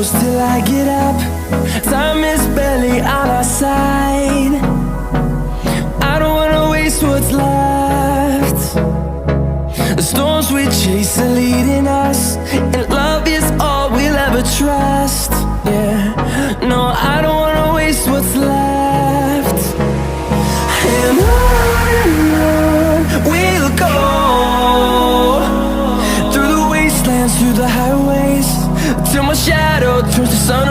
close till I get up. Time is barely on our side. I don't wanna waste what's left. The storms we chase are leading us, and love is all we'll ever trust. Yeah, no, I don't wanna waste what's left. And on we'll go, through the wastelands, through the highways, till my shadow turns to sun